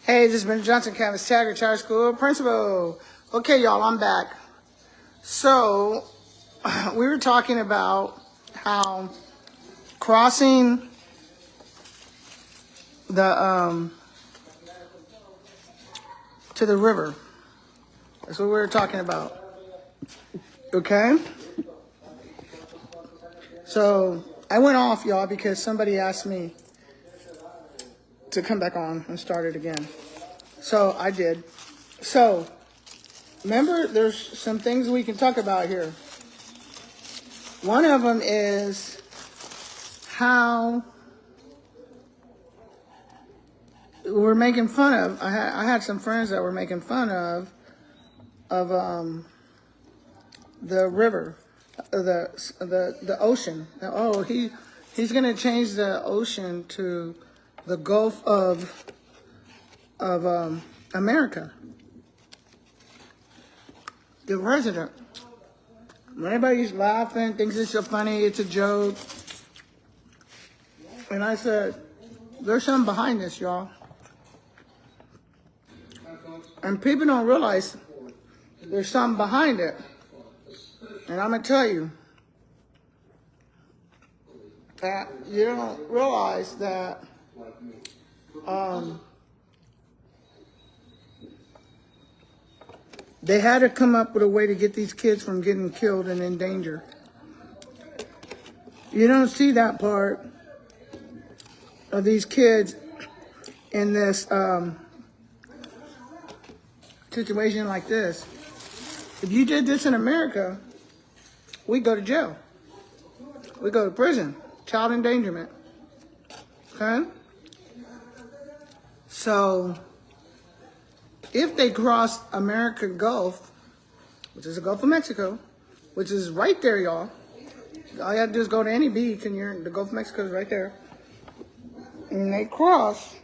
Hey, this is Ben Johnson, Campus Tagger, Charter School Principal. Okay, y'all, I'm back. So, we were talking about how crossing the, to the river. That's what we were talking about. Okay? So, I went off, y'all, because somebody asked me to come back on and start it again. So, I did. So, remember, there's some things we can talk about here. One of them is how we're making fun of. I had some friends that were making fun of the river, the ocean. Oh, he's gonna change the ocean to the Gulf of America. The president. Everybody's laughing, thinks it's so funny, it's a joke. And I said, there's something behind this, y'all. And people don't realize there's something behind it. And I'm going to tell you that you don't realize that they had to come up with a way to get these kids from getting killed and in danger. You don't see that part of these kids in this situation like this. If you did this in America, we go to jail. We go to prison. Child endangerment. Okay? So, if they cross American Gulf, which is the Gulf of Mexico, which is right there, y'all. All you have to do is go to any beach and the Gulf of Mexico is right there. And they cross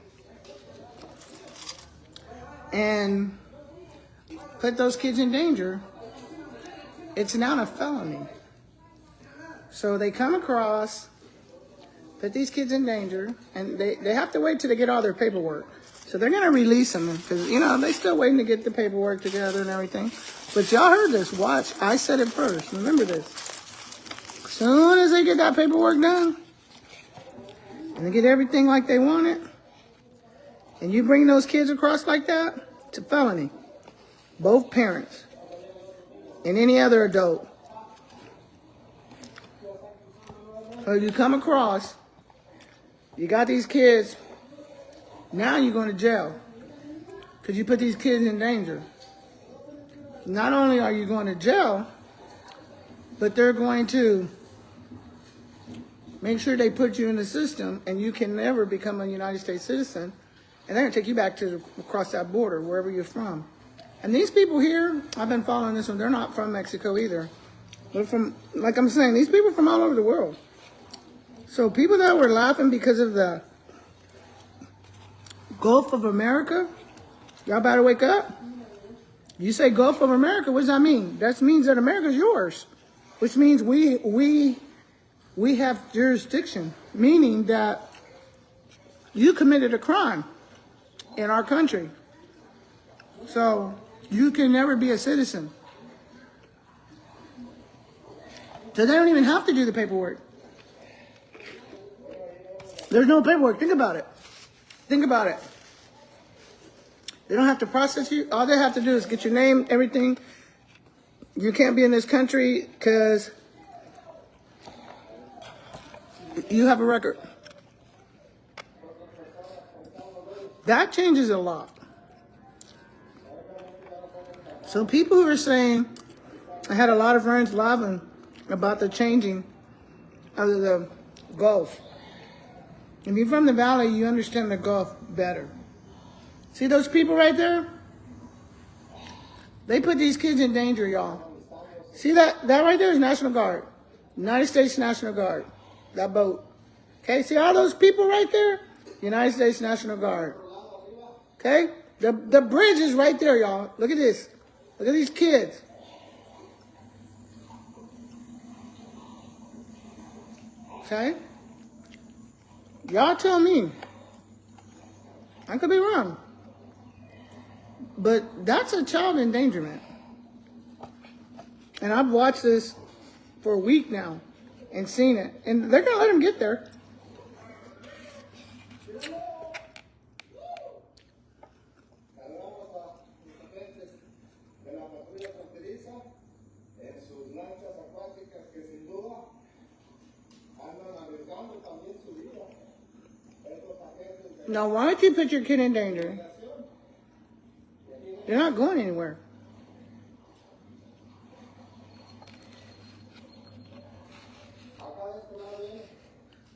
and put those kids in danger, it's now a felony. So they come across, put these kids in danger, and they have to wait till they get all their paperwork. So they're going to release them because, they're still waiting to get the paperwork together and everything. But y'all heard this. Watch. I said it first. Remember this. As soon as they get that paperwork done, and they get everything like they want it, and you bring those kids across like that, it's a felony. Both parents and any other adult. So you come across, you got these kids, now you're going to jail because you put these kids in danger. Not only are you going to jail, but they're going to make sure they put you in the system and you can never become a United States citizen. And they're going to take you back to across that border, wherever you're from. And these people here, I've been following this one, they're not from Mexico either. But from, like I'm saying, these people are from all over the world. So people that were laughing because of the Gulf of America, y'all better wake up. You say Gulf of America, what does that mean? That means that America's yours, which means we have jurisdiction, meaning that you committed a crime in our country. So you can never be a citizen. So they don't even have to do the paperwork. There's no paperwork. Think about it. Think about it. They don't have to process you. All they have to do is get your name, everything. You can't be in this country because you have a record. That changes a lot. So people who are saying, I had a lot of friends laughing about the changing of the Gulf. If you're from the Valley, you understand the Gulf better. See those people right there? They put these kids in danger, y'all. See that? That right there is National Guard. United States National Guard. That boat. Okay, see all those people right there? United States National Guard. Okay? The bridge is right there, y'all. Look at this. Look at these kids. Okay? Y'all tell me. I could be wrong. But that's a child endangerment. And I've watched this for a week now and seen it. And they're going to let him get there. Now, why don't you put your kid in danger? They're not going anywhere.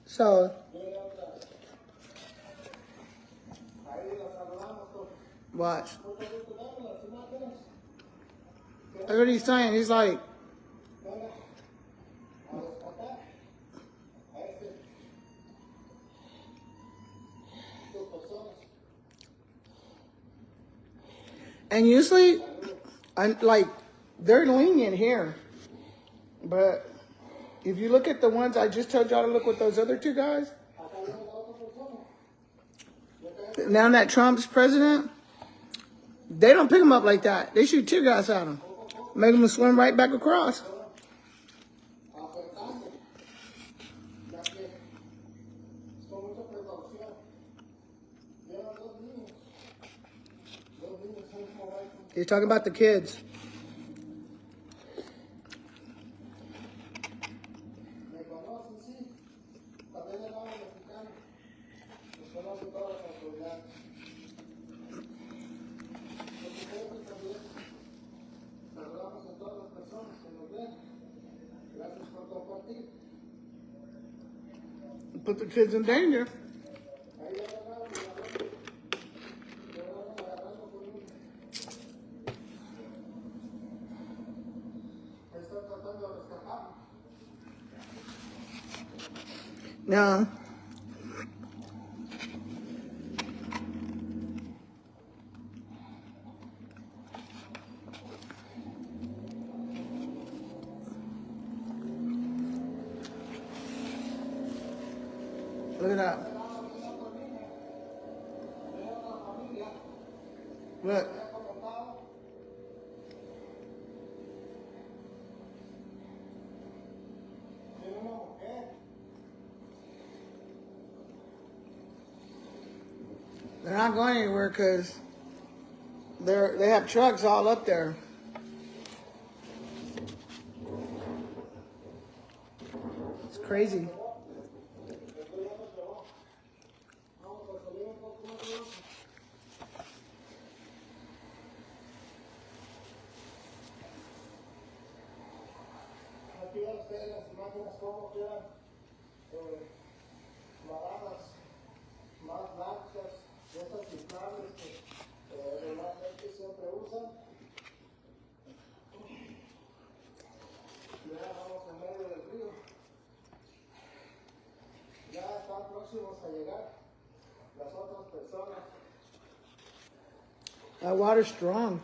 So, watch. Look what he's saying. He's like, and usually, they're lenient here. But if you look at the ones I just told y'all to look with those other two guys, now that Trump's president, they don't pick them up like that. They shoot tear gas at them, make them swim right back across. He's talking about the kids. Put the kids in danger. Now, look at that. Look. They're not going anywhere because they have trucks all up there. It's crazy. That water's strong.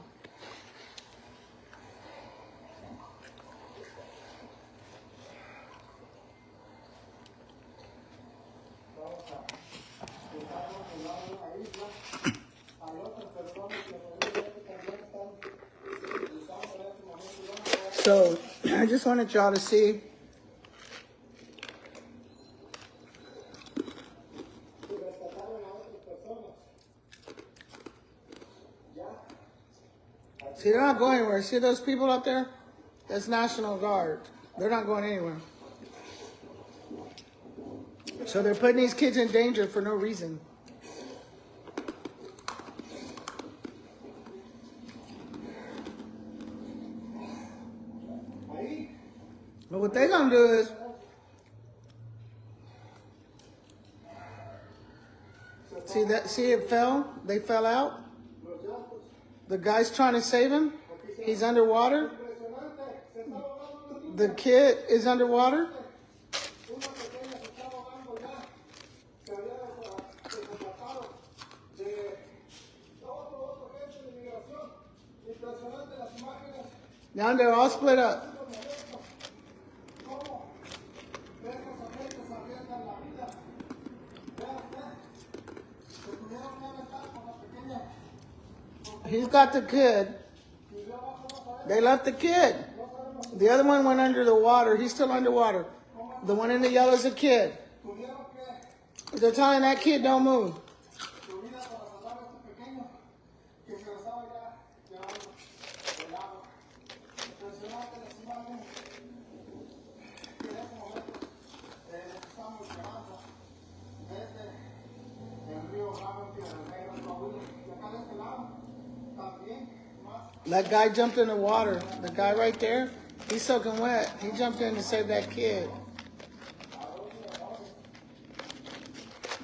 So I just wanted y'all to see they're not going anywhere. See those people up there? That's National Guard. They're not going anywhere. So they're putting these kids in danger for no reason. But what they're going to do is, see it fell? They fell out. The guy's trying to save him. He's underwater. The kid is underwater. Now they're all split up. He's got the kid. They left the kid. The other one went under the water. He's still underwater. The one in the yellow is a kid. They're telling that kid don't move. That guy jumped in the water. The guy right there, he's soaking wet. He jumped in to save that kid.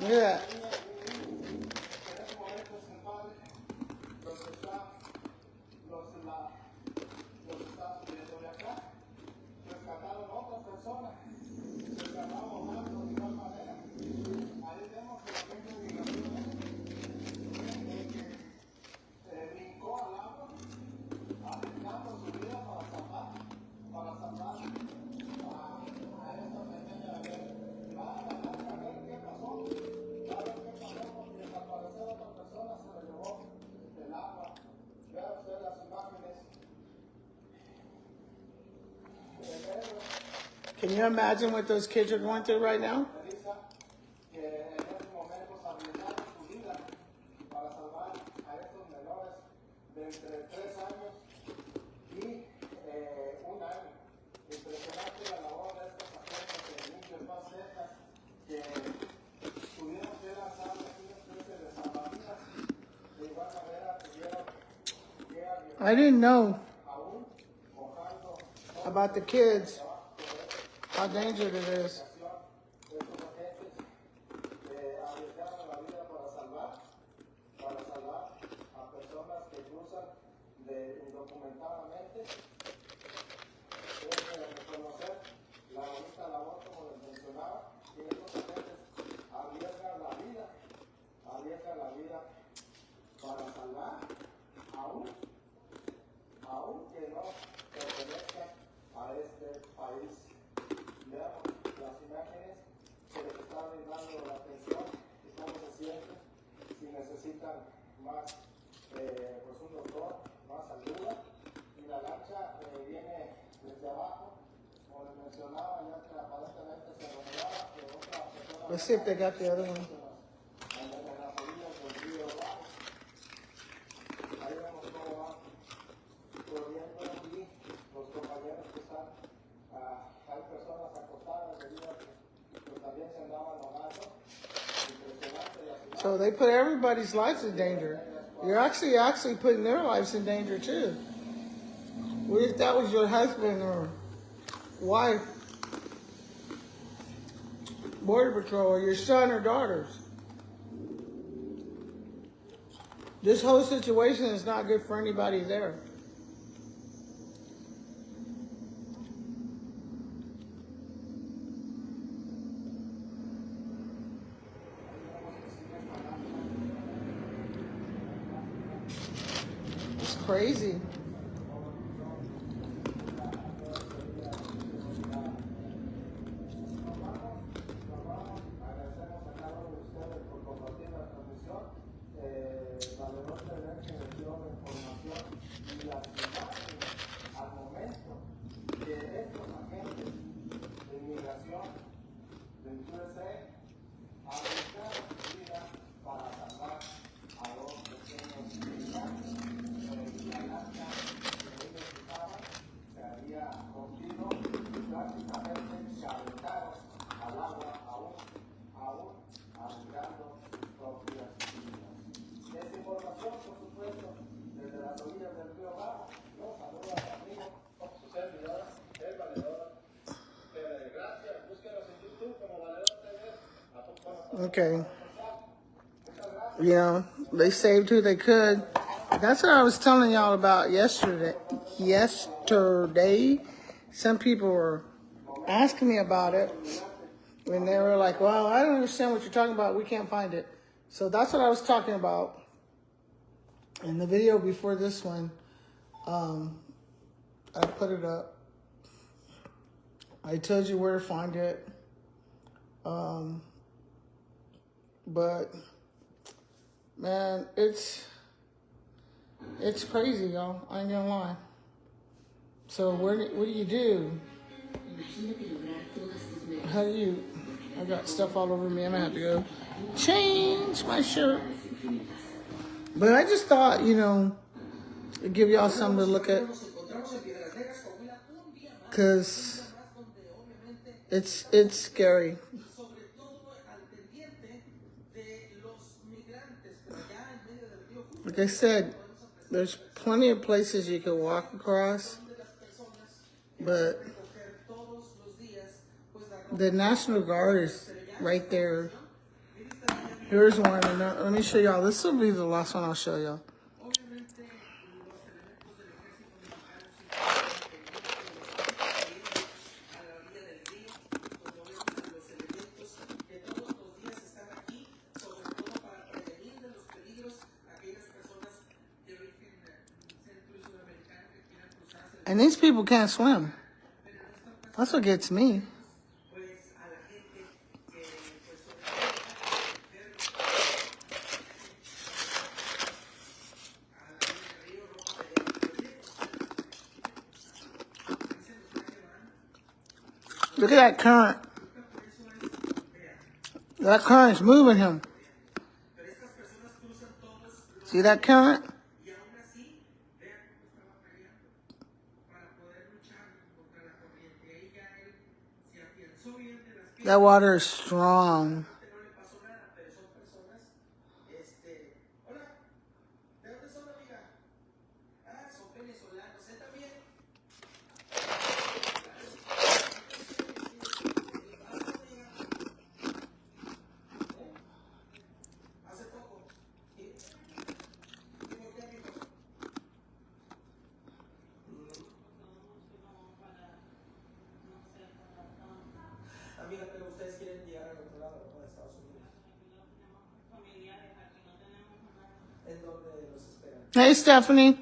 Look at that. Can you imagine what those kids are going through right now? I didn't know about the kids, how dangerous it is. Let's see if they got the other one. So they put everybody's lives in danger. You're actually putting their lives in danger too. What if that was your husband or wife, Border Patrol, or your son or daughters? This whole situation is not good for anybody there. It's crazy. Okay. You know, they saved who they could. That's what I was telling y'all about yesterday. Some people were asking me about it. And they were like, well, I don't understand what you're talking about. We can't find it. So that's what I was talking about in the video before this one. I put it up. I told you where to find it. But, man, it's It's crazy, y'all. I ain't gonna lie. So what do you do? How do you? I got stuff all over me. I'm gonna have to go change my shirt. But I just thought, give y'all something to look at, cause it's scary. Like I said, there's plenty of places you can walk across, but the National Guard is right there. Here's one, and let me show y'all. This will be the last one I'll show y'all. And these people can't swim. That's what gets me. Look at that current. That current's moving him. See that current? That water is strong. Hey, Stephanie.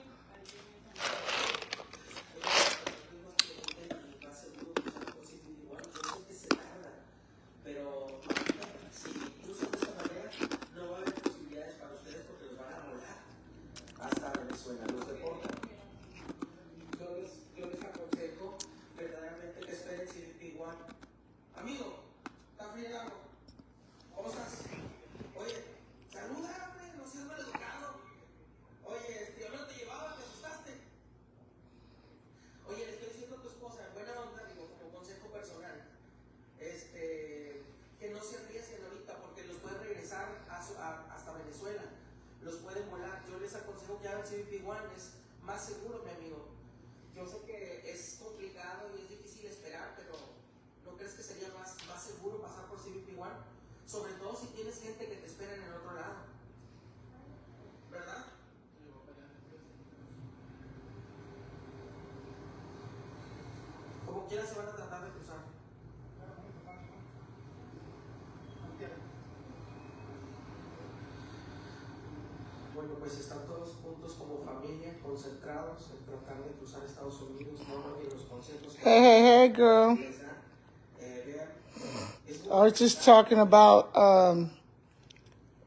Bueno, pues están todos juntos como familia, concentrados en tratar de cruzar Estados Unidos, ¿no? Y los consejos que Hey, girl. I was just talking about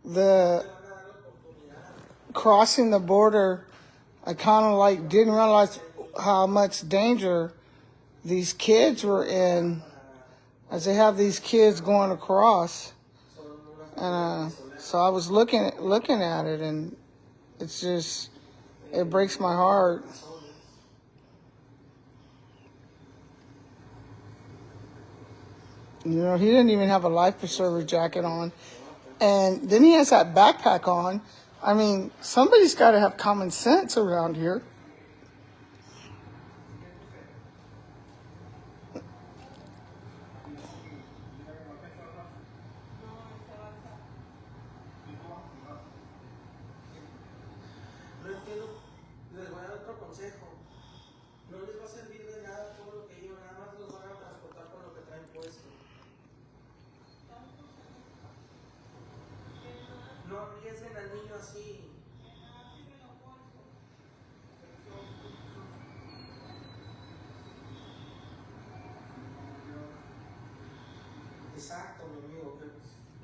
the crossing the border. I kind of like didn't realize how much danger these kids were in as they have these kids going across. And so I was looking at it, and it's just, it breaks my heart. He didn't even have a life preserver jacket on. And then he has that backpack on. I mean, somebody's got to have common sense around here.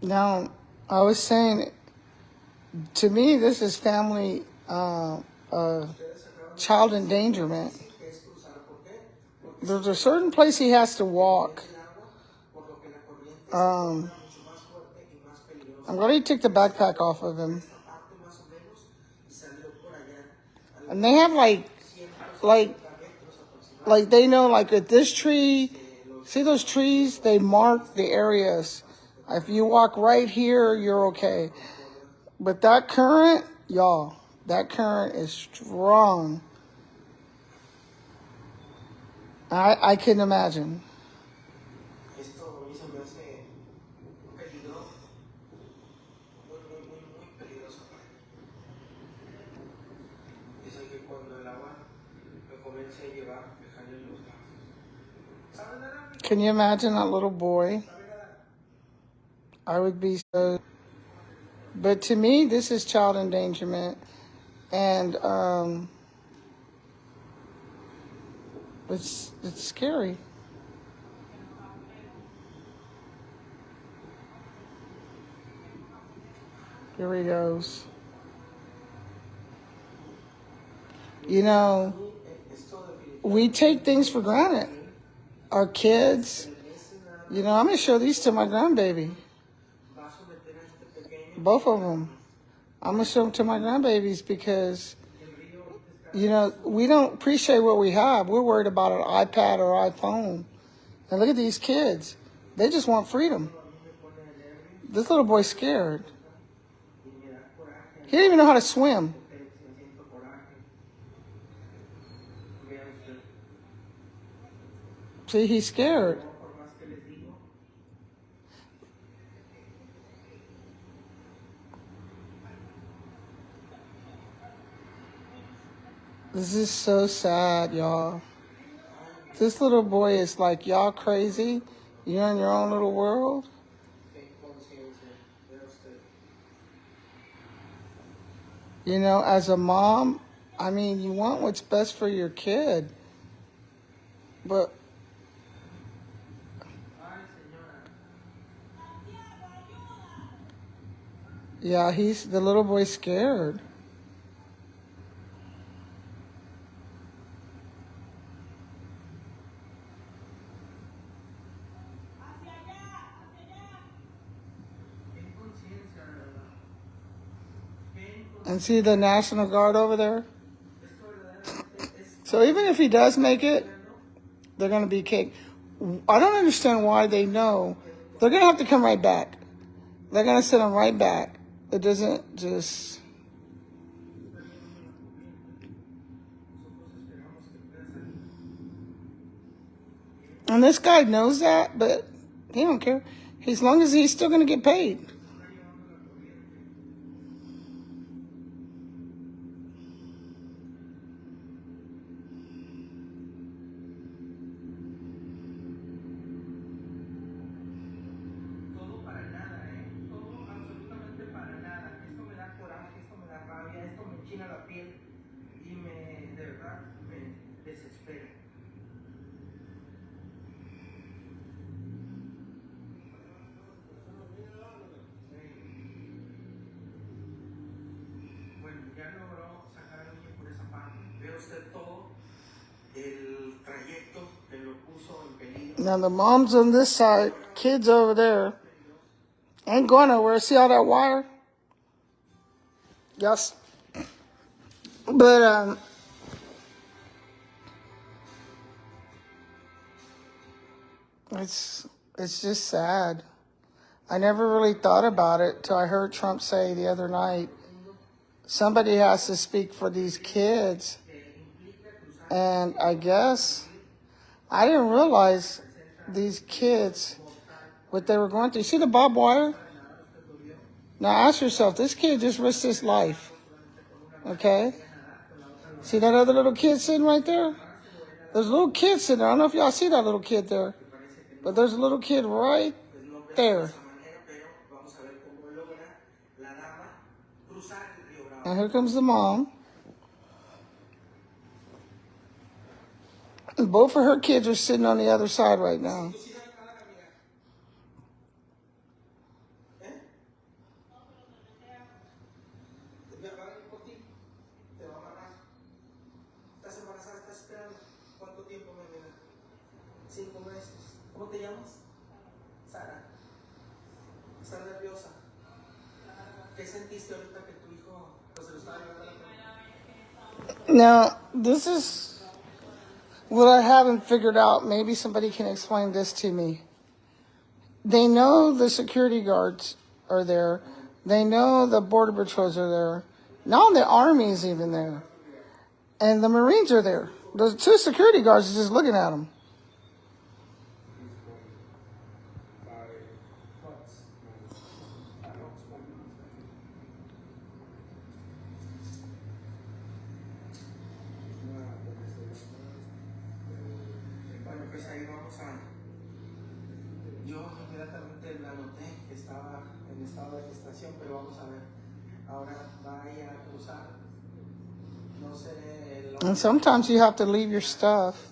Now, I was saying, to me, this is family child endangerment. difícil que es cruzar. ¿Por qué? Porque There's a certain place he has to walk. el agua, por lo que la corriente se Um, torna mucho más fuerte y más peligrosa. I'm glad he took the backpack off of him. Esta parte más o menos y salió por allá a And they have like metros aproximadamente. they know, like at this tree, see those trees? They mark the areas. If you walk right here, you're okay. But that current, y'all, that current is strong. I couldn't imagine. Esto a mí se me hace peligro, muy peligroso para mí. Dicen que cuando el agua me comience a llevar, me jalen los brazos. ¿Sabes nadar? Can you imagine that little boy? I would be so. But to me, this is child endangerment. And it's scary. Here he goes. You know, we take things for granted. Our kids, you know, I'm going to show these to my grandbaby. Both of them. I'm going to show them to my grandbabies because, you know, we don't appreciate what we have. We're worried about an iPad or iPhone. And look at these kids. They just want freedom. This little boy's scared. He didn't even know how to swim. See, he's scared. This is so sad, y'all. This little boy is like, y'all crazy? You're in your own little world? You know, as a mom, I mean, you want what's best for your kid. But yeah, the little boy's scared. And see the National Guard over there? So even if he does make it, they're going to be kicked. I don't understand why they know. They're going to have to come right back. They're going to send him right back. It doesn't just... And this guy knows that, but he don't care. As long as he's still going to get paid. Now the mom's on this side, kids over there. Ain't going nowhere. See all that wire? Yes. But it's just sad. I never really thought about it till I heard Trump say the other night, somebody has to speak for these kids. And I guess I didn't realize these kids, what they were going through. See the barbed wire? Now ask yourself, this kid just risked his life. Okay? See that other little kid sitting right there? There's a little kid sitting there. I don't know if y'all see that little kid there. But there's a little kid right there. And here comes the mom. And both of her kids are sitting on the other side right now. tiempo, mi amiga? 5 meses. ¿Cómo te llamas? Sara. ¿Estás nerviosa? ¿Qué sentiste ahorita que tu hijo pues, se lo estaba llevando a la policía? Now, this is what I haven't figured out. Maybe somebody can explain this to me. They know the security guards are there. They know the border patrols are there. Now the Army is even there. And the Marines are there. Those 2 security guards are just looking at them. Bueno, pues ahí vamos a... Yo inmediatamente la noté que estaba en estado de gestación, pero vamos a ver. Ahora va a ir a cruzar. No sé... And sometimes you have to leave your stuff.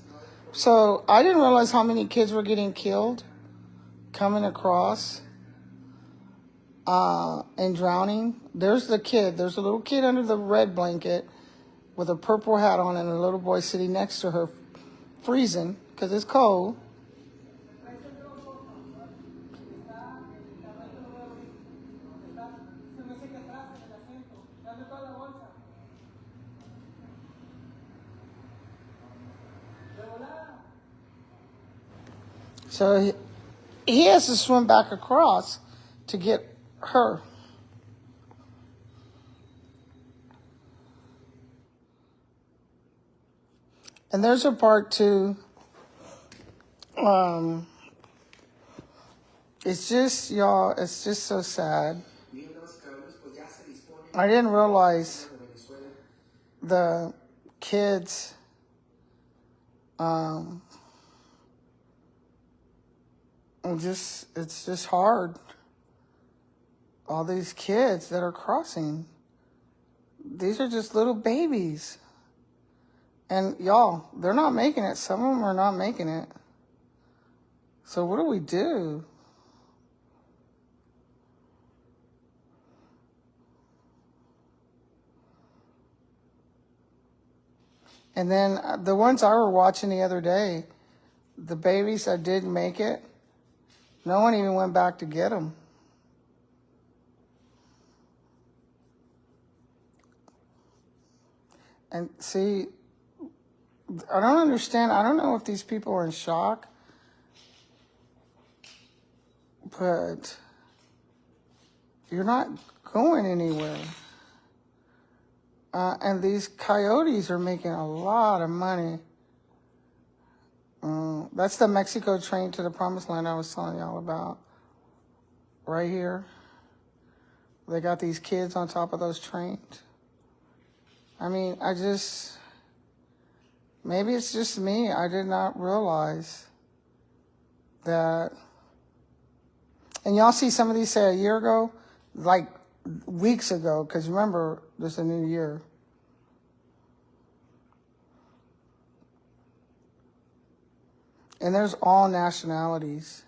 So I didn't realize how many kids were getting killed coming across and drowning. There's the kid. There's a little kid under the red blanket with a purple hat on and a little boy sitting next to her freezing because it's cold. So he has to swim back across to get her. And there's a part too. It's just, y'all, it's just so sad. I didn't realize the kids, it's just hard. All these kids that are crossing, these are just little babies. And y'all, they're not making it. Some of them are not making it. So what do we do? And then the ones I were watching the other day, the babies that did make it, no one even went back to get them. And see, I don't understand. I don't know if these people are in shock, but you're not going anywhere. And these coyotes are making a lot of money. That's the Mexico train to the promised land I was telling y'all about. Right here. They got these kids on top of those trains. I mean, maybe it's just me. I did not realize that. And y'all see some of these say a year ago, like weeks ago, because remember, there's a new year. And there's all nationalities.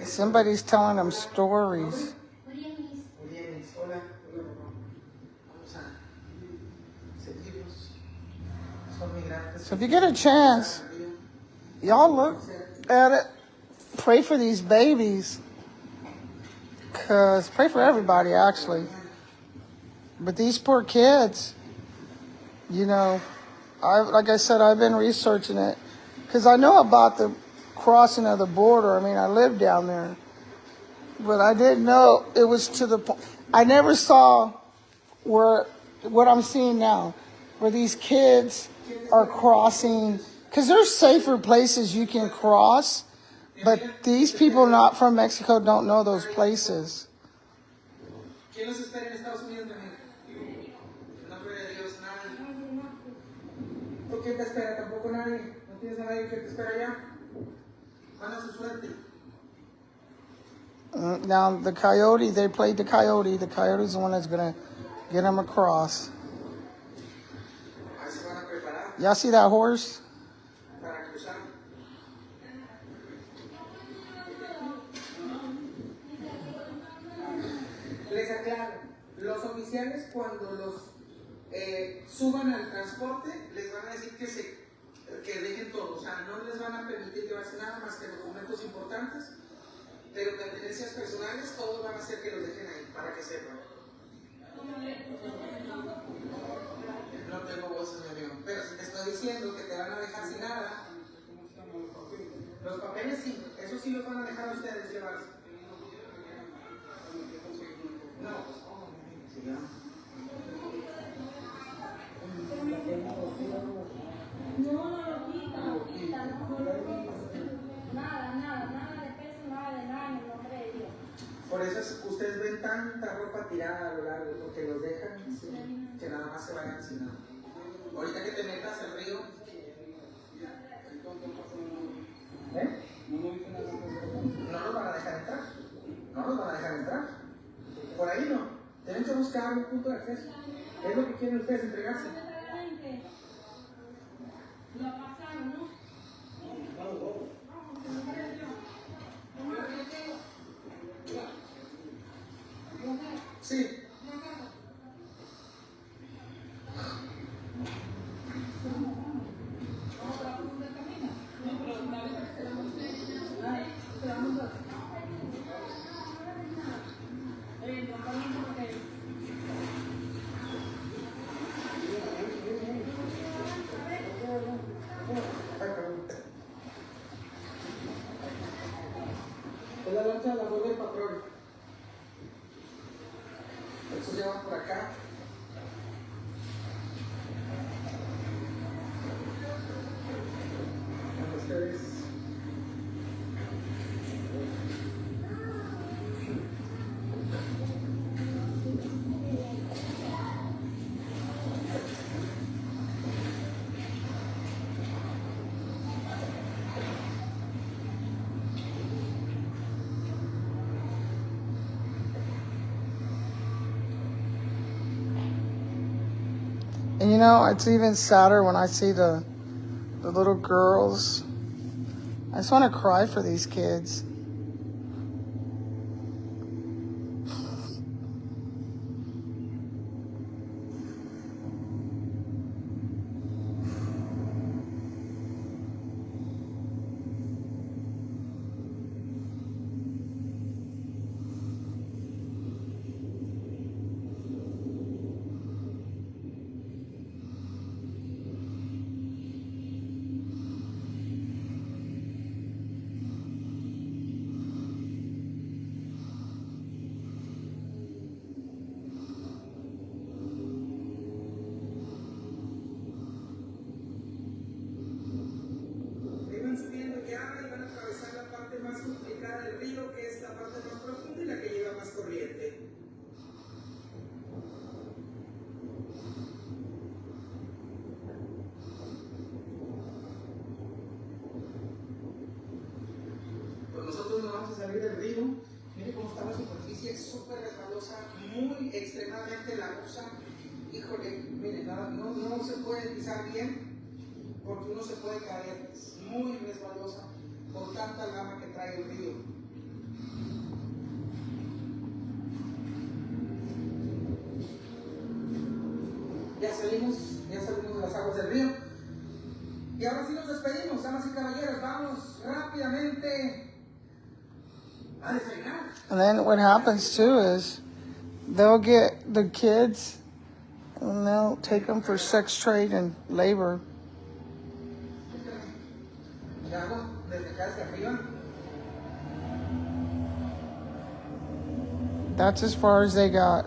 Somebody's telling them stories. So if you get a chance, y'all look at it. Pray for these babies. Pray for everybody, actually. But these poor kids, like I said, I've been researching it. Because I know about the crossing of the border. I mean, I lived down there. But I didn't know it was to the point. I never saw what I'm seeing now, where these kids are crossing. Because there's safer places you can cross. But these people not from Mexico don't know those places. Now, the coyote, they played the coyote. The coyote's the one that's going to Get them across. Ahí se van a preparar Y'all see that horse? para cruzar. Les aclaro, los oficiales cuando los suban al transporte les van a decir que dejen todo, o sea, no les van a permitir llevarse nada más que documentos importantes, pero pertenencias personales, todos van a hacer que los dejen ahí, para que sepan. No tengo voces, mi amigo, pero si te estoy diciendo que te van a dejar sin nada, los papeles sí, eso sí los van a dejar a ustedes llevarse. No, pues cómo, mi amigo, si ya. No lo quita, no lo quita. Nada de peso, nada de nada en el nombre de Dios. Por eso ustedes ven tanta ropa tirada a lo largo, porque los dejan así, que nada más se vayan sin nada. Ahorita que te metas al río, ¿eh? No los van a dejar entrar. No los van a dejar entrar. Por ahí no. Tienen que buscar un punto de acceso. Es lo que quieren ustedes entregarse. Lo pasaron, ¿no? Sí. Es la lancha de la Guardia del Patrón. Estos llevan por acá. Ustedes. And you know, it's even sadder when I see the little girls. I just want to cry for these kids. Iban subiendo ya y van a atravesar la parte más complicada del río, que es la parte más profunda y la que lleva más corriente. Pues nosotros nos vamos a salir del río. Mire cómo está la superficie, es súper resbalosa, muy extremadamente lagosa. Híjole, mire, no se puede pisar bien porque uno se puede caer. Es muy resbalosa por tanta lama que trae el río. Ya salimos de las aguas del río. Y ahora sí nos despedimos, damas y caballeros. Vamos rápidamente a desayunar. And then what happens too is they'll get the kids and they'll take them for sex trade and labor. Y hago desde acá hacia arriba. That's as far as they got.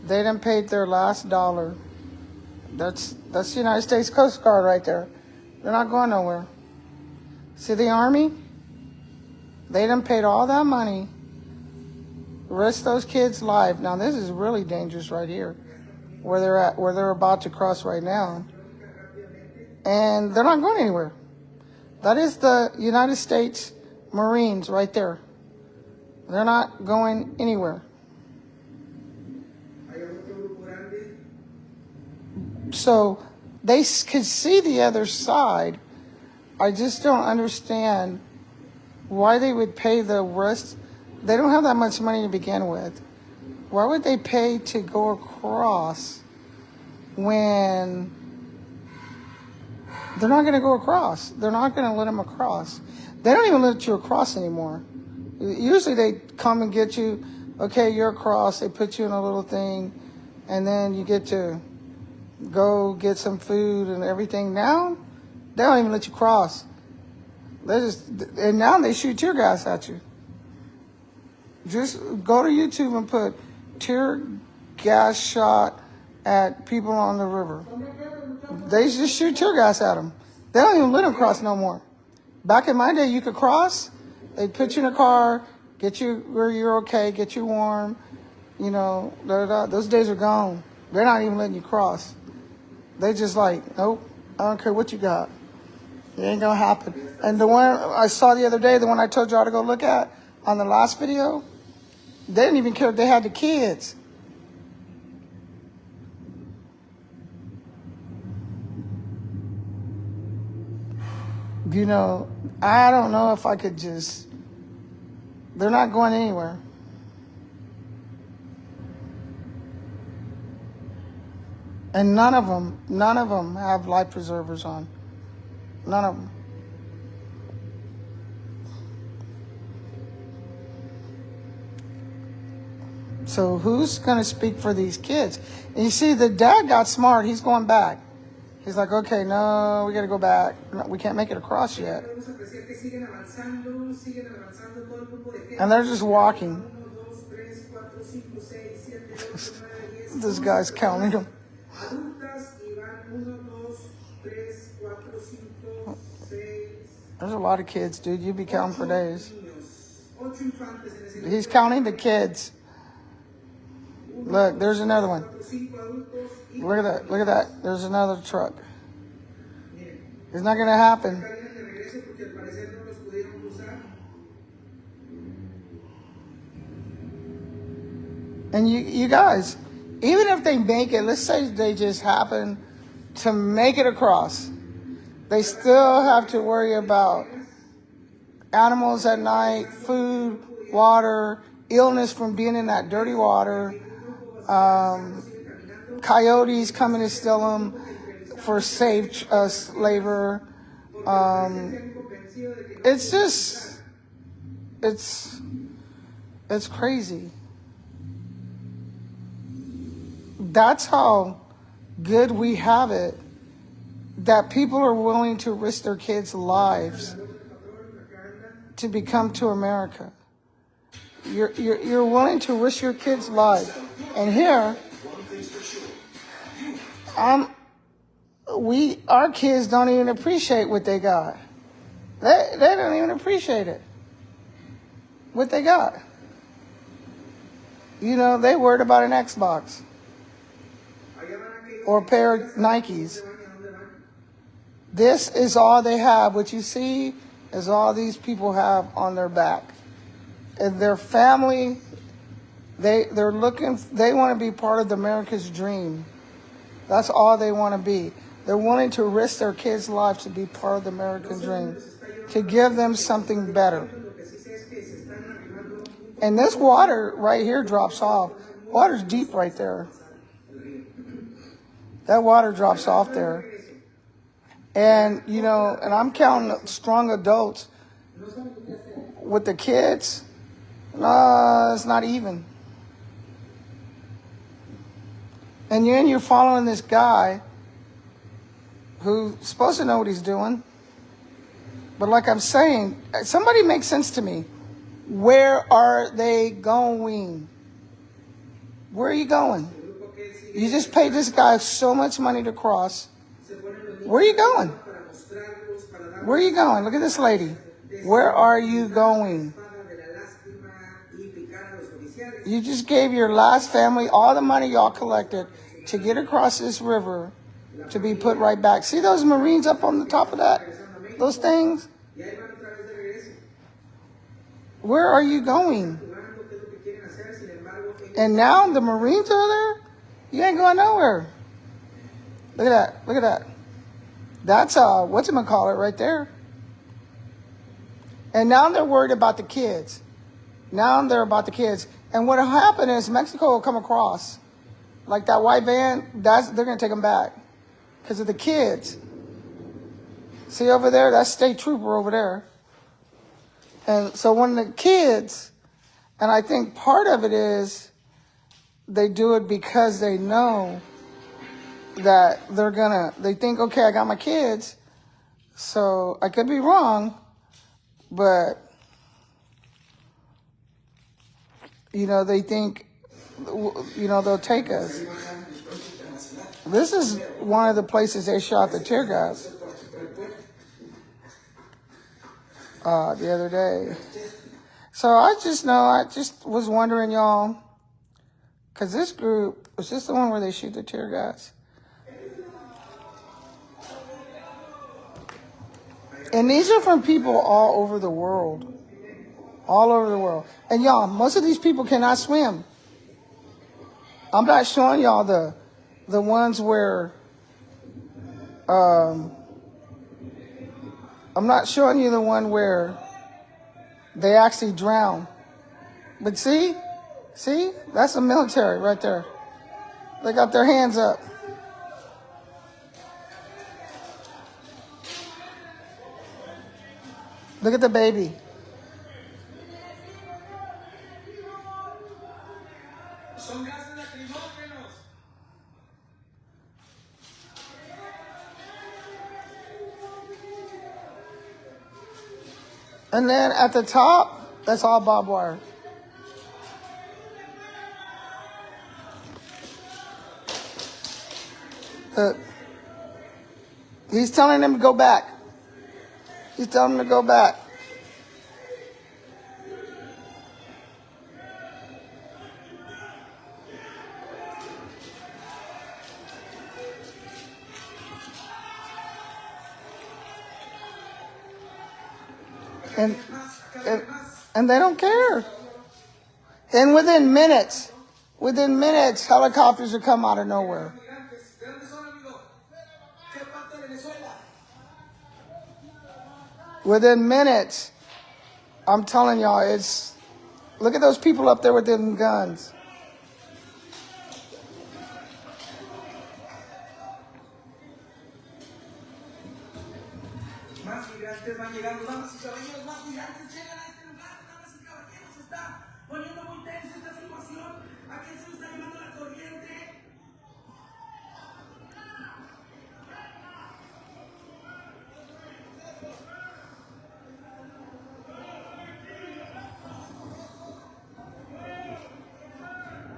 They done paid their last dollar. That's the United States Coast Guard right there. They're not going nowhere. See the Army? They done paid all that money. Risk those kids' life. Now this is really dangerous right here, where they're at, where they're about to cross right now. And they're not going anywhere. That is the United States Marines right there. They're not going anywhere. Hay otro So they could see the other side. I just don't understand why they would pay the rest. They don't have that much money to begin with. Why would they pay to go across when they're not going to go across? They're not going to let them across. They don't even let you across anymore. Usually they come and get you. Okay, you're across. They put you in a little thing, and then you get to go get some food and everything. Now, they don't even let you cross. And now they shoot tear gas at you. Just go to YouTube and put tear gas shot at people on the river. They just shoot tear gas at them. They don't even let them cross no more. Back in my day, you could cross. They'd put you in a car, get you where you're okay, get you warm. You know, those days are gone. They're not even letting you cross. They just like, nope, I don't care what you got. It ain't gonna happen. And the one I saw the other day, the one I told y'all to go look at on the last video, they didn't even care if they had the kids. You know, I don't know if I could just, they're not going anywhere. And none of them have life preservers on. None of them. So who's going to speak for these kids? And you see, the dad got smart. He's going back. He's like, okay, no, we got to go back. No, we can't make it across yet. And they're just walking. This guy's counting them. There's a lot of kids, dude. You'd be counting for days. He's counting the kids. Look, there's another one. Look at that. Look at that. There's another truck. It's not going to happen. And you guys, even if they make it, let's say they just happen to make it across, they still have to worry about animals at night, food, water, illness from being in that dirty water, coyotes coming to steal them for safe labor. It's just, it's crazy. That's how good we have it, that people are willing to risk their kids' lives to become to America. You're willing to risk your kids' lives. And here, our kids don't even appreciate what they got. They don't even appreciate it, what they got. You know, they worried about an Xbox or a pair of Nikes. This is all they have. What you see is all these people have on their back. And their family, they want to be part of America's dream. That's all they want to be. They're willing to risk their kids' lives to be part of the American dream, to give them something better. And this water right here drops off. Water's deep right there. That water drops off there. And, you know, and I'm counting strong adults. With the kids, it's not even. And you're following this guy who's supposed to know what he's doing. But like I'm saying, somebody make sense to me. Where are they going? Where are you going? You just paid this guy so much money to cross. Where are you going? Where are you going? Look at this lady. Where are you going? You just gave your last family all the money y'all collected to get across this river to be put right back. See those Marines up on the top of that? Those things? Where are you going? And now the Marines are there? You ain't going nowhere. Look at that. Look at that. That's whatchamacallit right there. And now they're worried about the kids. Now they're about the kids. And what'll happen is Mexico will come across. Like that white van, they're going to take them back. Because of the kids. See over there? That's state trooper over there. And so when the kids, and I think part of it is they do it because they know that they think, okay, I got my kids. So I could be wrong, but, they think, they'll take us. This is one of the places they shot the tear gas the other day. So I just was wondering, y'all, because this group, was this the one where they shoot the tear gas? And these are from people all over the world. All over the world. And y'all, most of these people cannot swim. I'm not showing y'all the ones where, I'm not showing you the one where they actually drown. But see, that's the military right there. They got their hands up. Look at the baby. And then at the top, that's all barbed wire. He's telling them to go back. He's telling them to go back. And they don't care. And within minutes, helicopters will come out of nowhere. Within minutes, I'm telling y'all, look at those people up there with them guns.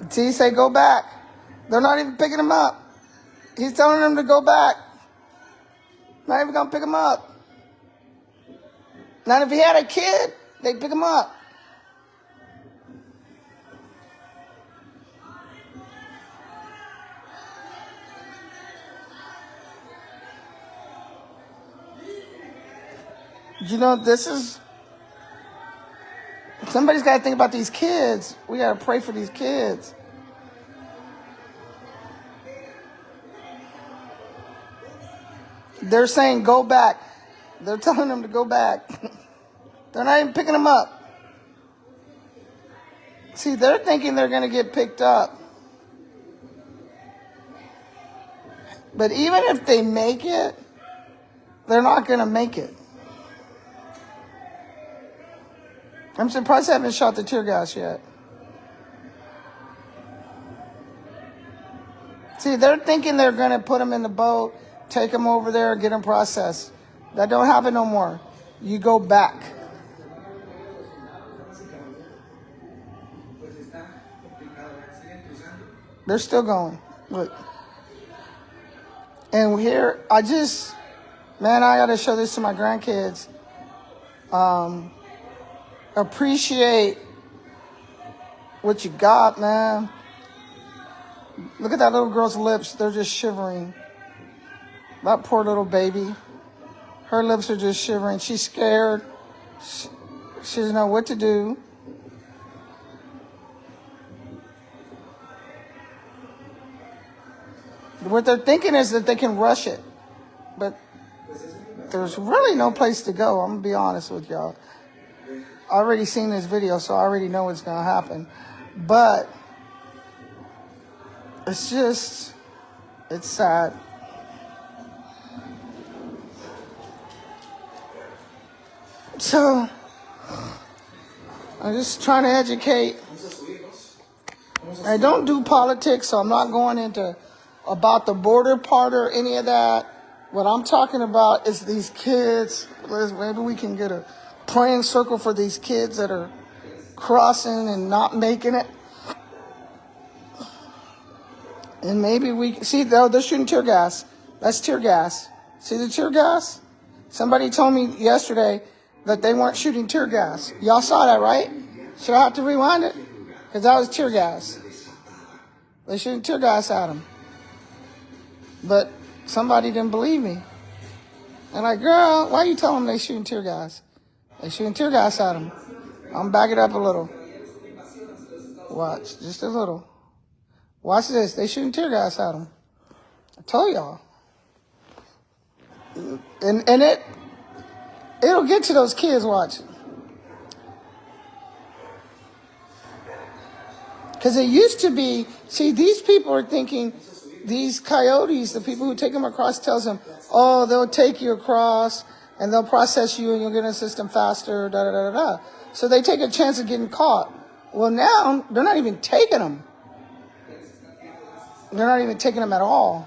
See, say go back. They're not even picking him up. He's telling them to go back. Not even going to pick him up. Now, if he had a kid, they'd pick him up. Somebody's got to think about these kids. We got to pray for these kids. They're saying go back. They're telling them to go back. They're not even picking them up. See, they're thinking they're going to get picked up. But even if they make it, they're not going to make it. I'm surprised they haven't shot the tear gas yet. See, they're thinking they're going to put them in the boat, take them over there, get them processed. That don't happen no more. You go back. They're still going. Look. And here, I got to show this to my grandkids. Appreciate what you got, man. Look at that little girl's lips. They're just shivering. That poor little baby. Her lips are just shivering. She's scared. She doesn't know what to do. What they're thinking is that they can rush it. But there's really no place to go. I'm going to be honest with y'all. I already seen this video, so I already know what's going to happen. But it's just, it's sad. So, I'm just trying to educate. I don't do politics, so I'm not going into about the border part or any of that. What I'm talking about is these kids. Maybe we can get a praying circle for these kids that are crossing and not making it. And maybe we see, though, they're shooting tear gas. That's tear gas. See the tear gas? Somebody told me yesterday that they weren't shooting tear gas. Y'all saw that, right? Should I have to rewind it? Because that was tear gas. They shooting tear gas at them. But somebody didn't believe me. And like, girl, why are you telling them they shooting tear gas? They shooting tear gas at them. I'm back it up a little. Watch, just a little. Watch this. They shooting tear gas at them. I told y'all. And it'll get to those kids, watch. Because it used to be, see, these people are thinking, these coyotes, the people who take them across, tells them, oh, they'll take you across and they'll process you and you'll get in the system faster, da da da da da. So they take a chance of getting caught. Well, now they're not even taking them. They're not even taking them at all.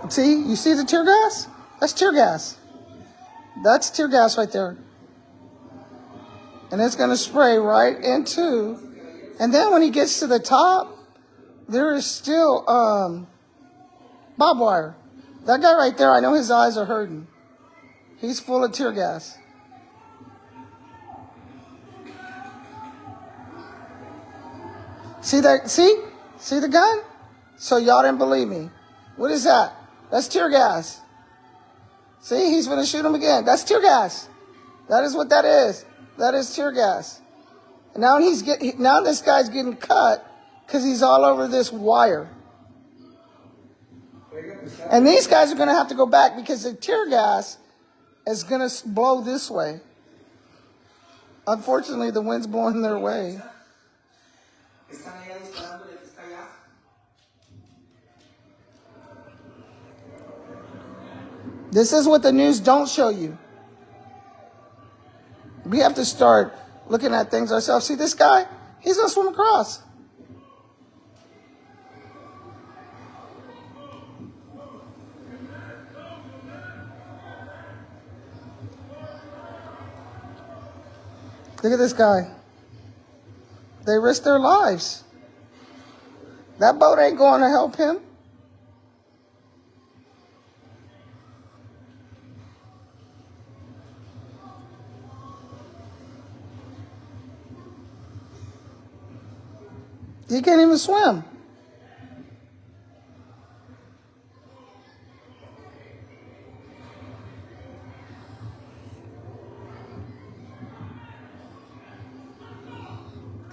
See, you see the tear gas? That's tear gas. That's tear gas right there. And it's going to spray right into. And then when he gets to the top, there is still barbed wire. That guy right there, I know his eyes are hurting. He's full of tear gas. See that? See? See the gun? So y'all didn't believe me. What is that? That's tear gas. See, he's going to shoot him again. That's tear gas. That is what that is. That is tear gas. And now now this guy's getting cut because he's all over this wire. And these guys are going to have to go back because the tear gas is going to blow this way. Unfortunately, the wind's blowing their way. This is what the news don't show you. We have to start looking at things ourselves. See this guy? He's going to swim across. Look at this guy. They risk their lives. That boat ain't going to help him. He can't even swim.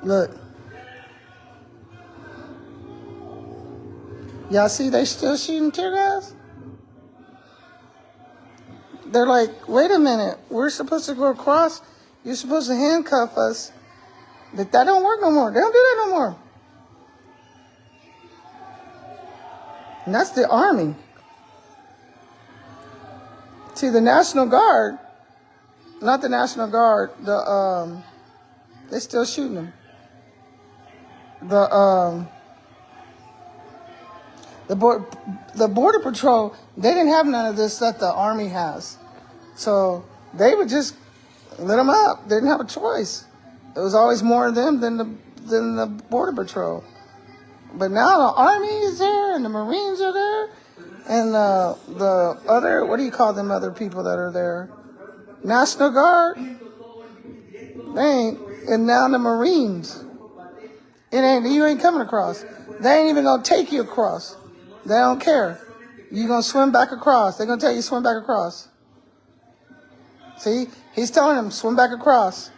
Look. Y'all see they still shooting tear gas? They're like, wait a minute. We're supposed to go across. You're supposed to handcuff us. But that don't work no more. They don't do that no more. And that's the Army. See, the National Guard, not the National Guard, they're still shooting them. The Border Patrol, they didn't have none of this that the Army has. So they would just lit them up. They didn't have a choice. There was always more of them than the Border Patrol. But now the Army is there and the Marines are there. And the other, what do you call them other people that are there? National Guard. They ain't. And now the Marines. You ain't coming across. They ain't even going to take you across. They don't care. You're going to swim back across. They're going to tell you to swim back across. See? He's telling them, swim back across.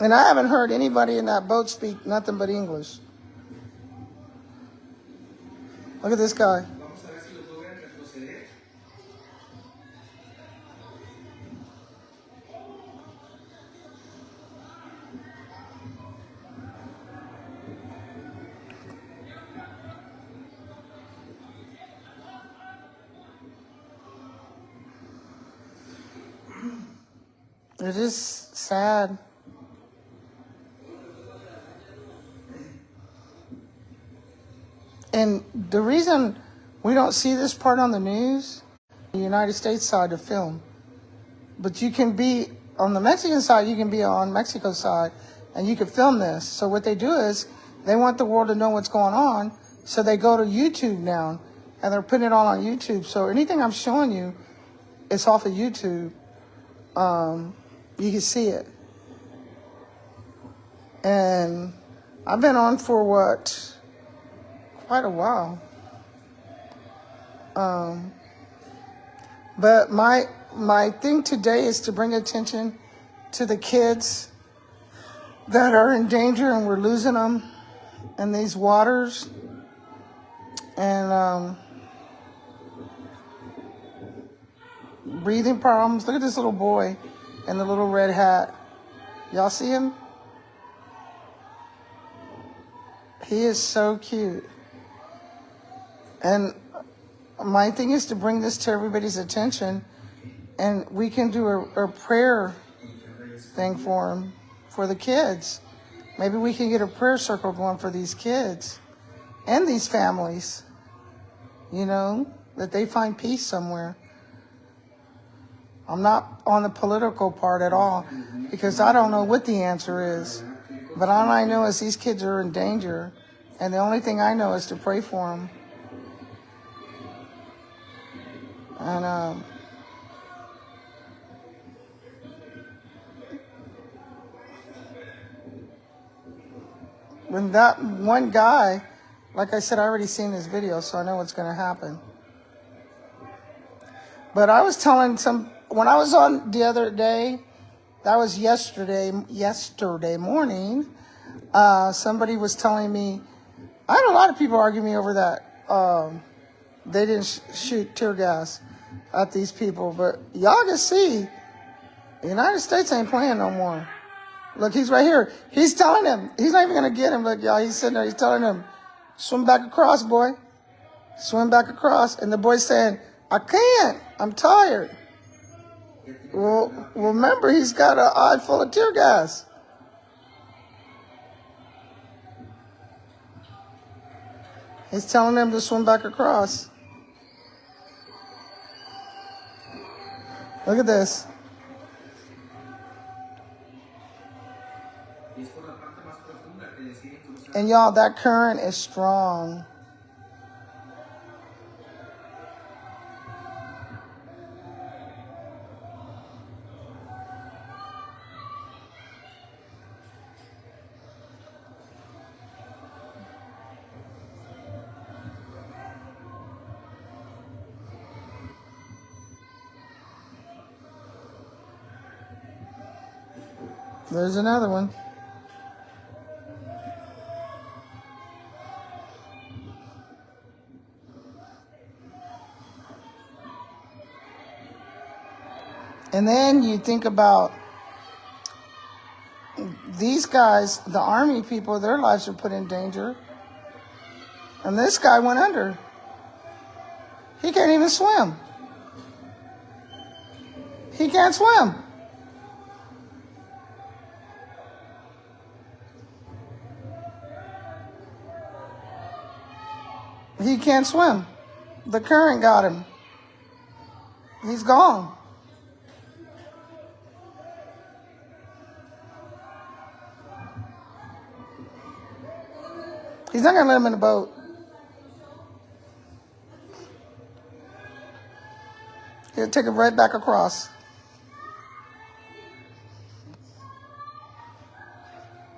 And I haven't heard anybody in that boat speak nothing but English. Look at this guy. Vamos a ver si los logran retroceder. It is sad. And the reason we don't see this part on the news, the United States side to film, but you can be on the Mexican side, you can be on Mexico's side, and you can film this. So what they do is they want the world to know what's going on, so they go to YouTube now, and they're putting it all on YouTube. So anything I'm showing you, it's off of YouTube. You can see it. And I've been on for what? Quite a while. But my thing today is to bring attention to the kids that are in danger and we're losing them in these waters. And breathing problems. Look at this little boy in the little red hat. Y'all see him? He is so cute. And my thing is to bring this to everybody's attention, and we can do a prayer thing for him, for the kids. Maybe we can get a prayer circle going for these kids and these families, you know, that they find peace somewhere. I'm not on the political part at all because I don't know what the answer is. But all I know is these kids are in danger, and the only thing I know is to pray for them. And when that one guy, like I said, I already seen this video, so I know what's going to happen. But I was telling when I was on the other day, that was yesterday morning, somebody was telling me, I had a lot of people argue me over that. They didn't shoot tear gas at these people, but y'all can see the United States ain't playing no more. Look, he's right here. He's telling him, he's not even going to get him. Look, y'all, he's sitting there, he's telling him, swim back across, boy. Swim back across. And the boy's saying, I can't. I'm tired. Well, remember, he's got an eye full of tear gas. He's telling them to swim back across. Look at this. And y'all, that current is strong. There's another one. And then you think about these guys, the army people, their lives are put in danger. And this guy went under. He can't even swim. He can't swim. He can't swim. The current got him. He's gone. He's not going to let him in the boat. He'll take him right back across.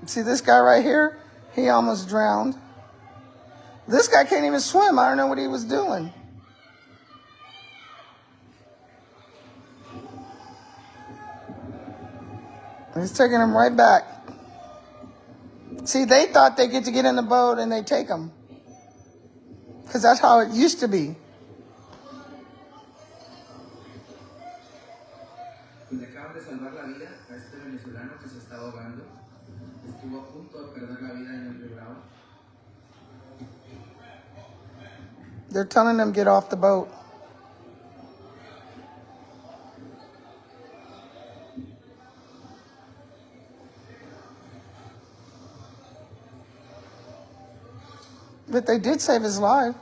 See this guy right here? He almost drowned. This guy can't even swim. I don't know what he was doing. He's taking him right back. See, they thought they get to get in the boat and they take them. Because that's how it used to be. Pues le acaban de salvar la vida a este venezolano que se estaba ahogando. Estuvo a punto de perder la vida en el Río Bravo. They're telling them get off the boat. But they did save his life.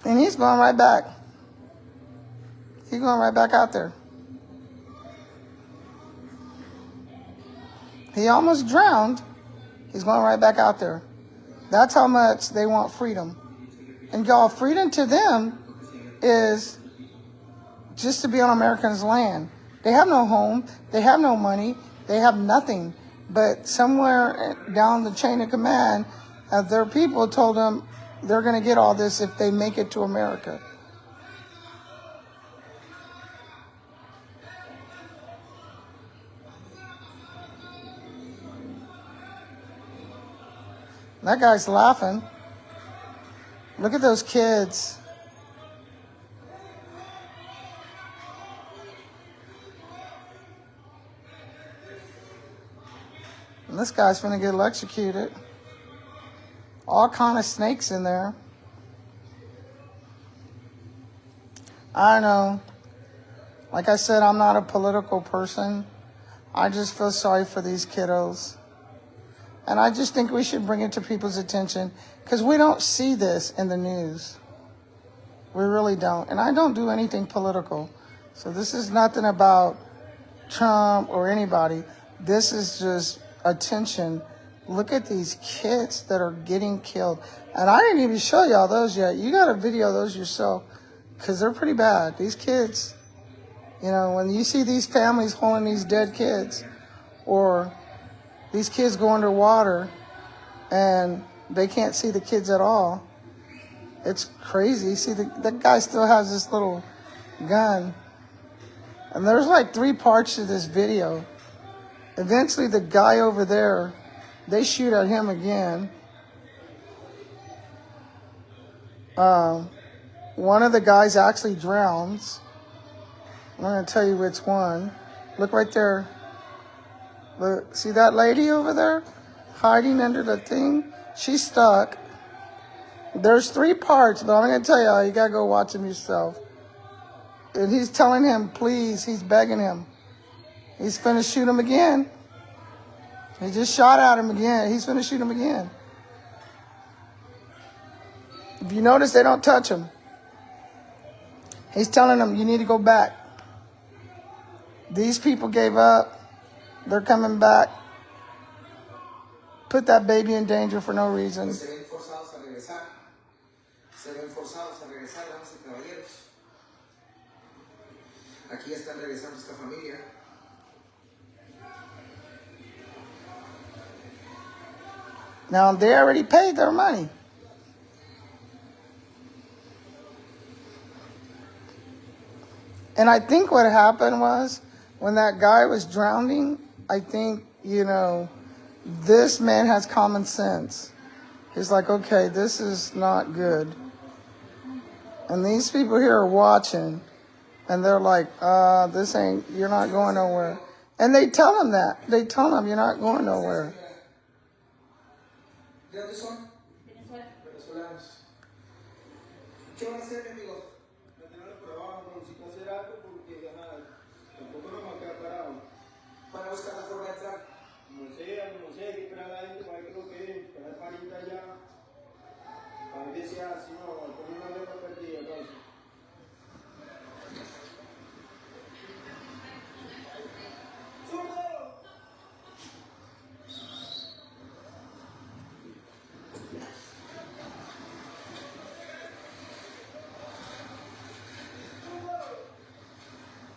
And he's going right back. He's going right back out there. He almost drowned. He's going right back out there. That's how much they want freedom. And y'all, freedom to them is just to be on Americans' land. They have no home. They have no money. They have nothing. But somewhere down the chain of command, their people told them they're going to get all this if they make it to America. That guy's laughing. Look at those kids. And this guy's gonna get electrocuted. All kind of snakes in there. I know. Like I said, I'm not a political person. I just feel sorry for these kiddos. And I just think we should bring it to people's attention because we don't see this in the news. We really don't. And I don't do anything political. So this is nothing about Trump or anybody. This is just attention. Look at these kids that are getting killed. And I didn't even show y'all those yet. You got to video those yourself because they're pretty bad. These kids, you know, when you see these families holding these dead kids or these kids go underwater and they can't see the kids at all. It's crazy. See, that guy still has this little gun. And there's like 3 parts to this video. Eventually, the guy over there, they shoot at him again. One of the guys actually drowns. I'm going to tell you which one. Look right there. Look, see that lady over there hiding under the thing? She's stuck. There's 3 parts, but I'm going to tell y'all, you got to go watch them yourself. And he's telling him, please, he's begging him. He's finna shoot him again. He just shot at him again. He's finna shoot him again. If you notice, they don't touch him. He's telling them, you need to go back. These people gave up. They're coming back. Put that baby in danger for no reason. Se ven forzados a regresar. Se ven forzados a regresar, damas y caballeros. Aquí están regresando esta familia. Now, they already paid their money. And I think what happened was, when that guy was drowning, I think, you know, this man has common sense. He's like, okay, this is not good. And these people here are watching, and they're like, you're not going nowhere. And they tell him that. They tell him, you're not going nowhere. ¿De dónde son? Venezolanos. ¿Qué van a hacer, mi amigo? Van a buscar la forma de entrar. No sé, hay que esperar a la gente para ver qué es lo que es, esperar para ir allá, para ver si así, no, con una letra perdida, entonces.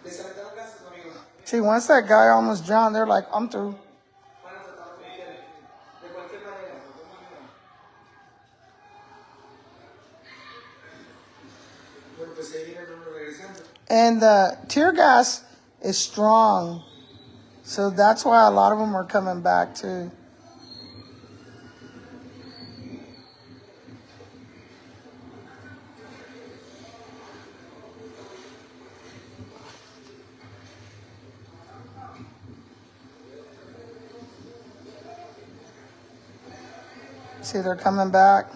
Les aventaron gases, mi amigo. See, once that guy almost drowned, they're like, I'm through. Van a tratar de cualquier manera. Bueno, pues ahí vienen regresando. And the tear gas is strong. So that's why a lot of them are coming back too. See, they're coming back.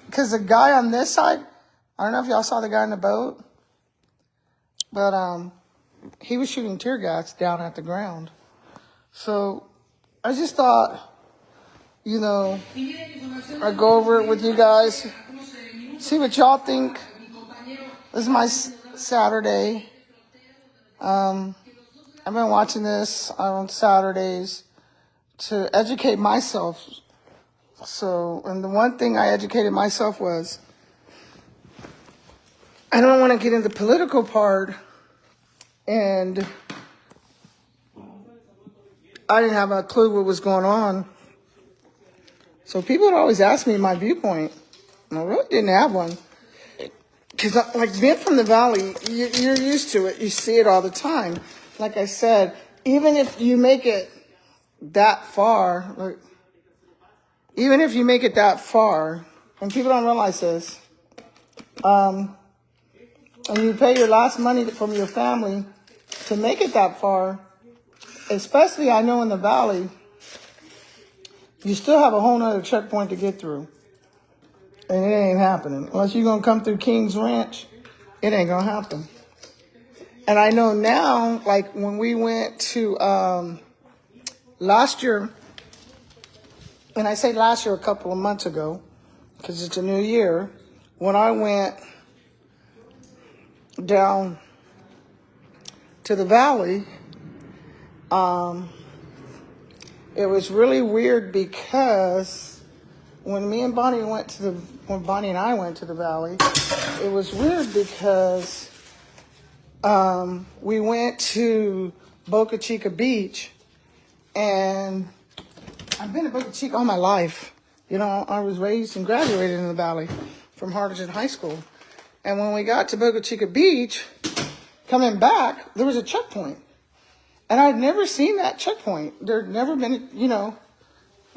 Because the guy on this side, I don't know if y'all saw the guy in the boat, but he was shooting tear gas down at the ground. So I just thought, you know, I'd go over it with you guys, see what y'all think. This is my Saturday. I've been watching this on Saturdays to educate myself. So, and the one thing I educated myself was, I don't want to get into the political part, and I didn't have a clue what was going on. So people would always ask me my viewpoint, and I really didn't have one. Because, like, being from the Valley, you're used to it. You see it all the time. Like I said, even if you make it that far, like, even if you make it that far, and people don't realize this, and you pay your last money from your family to make it that far, especially I know in the Valley, you still have a whole nother checkpoint to get through. And it ain't happening. Unless you're going to come through King's Ranch, it ain't going to happen. And I know now, like when we went to last year, and I say last year a couple of months ago, because it's a new year, when I went down to the Valley, it was really weird because when Bonnie and I went to the Valley, it was weird because we went to Boca Chica Beach, and I've been to Boca Chica all my life. You know, I was raised and graduated in the Valley from Hardingen High School. And when we got to Boca Chica Beach, coming back, there was a checkpoint. And I'd never seen that checkpoint. There'd never been, you know.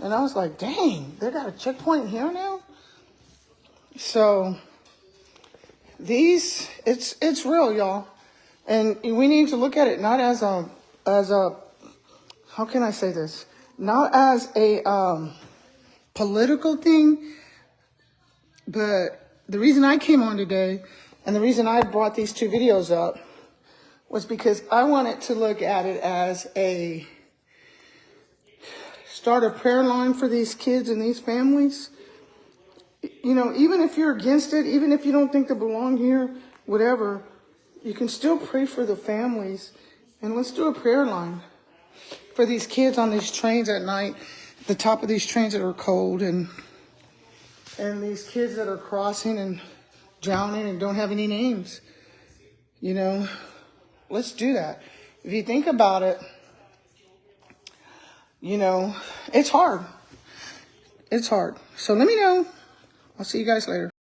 And I was like, dang, they got a checkpoint here now? So, it's real, y'all. And we need to look at it not as a, how can I say this? Not as a political thing, but the reason I came on today and the reason I brought these two videos up was because I wanted to look at it as start a prayer line for these kids and these families. You know, even if you're against it, even if you don't think they belong here, whatever, you can still pray for the families. And let's do a prayer line for these kids on these trains at night, the top of these trains that are cold, and these kids that are crossing and drowning and don't have any names. You know, let's do that. If you think about it, you know, it's hard. It's hard. So let me know. I'll see you guys later.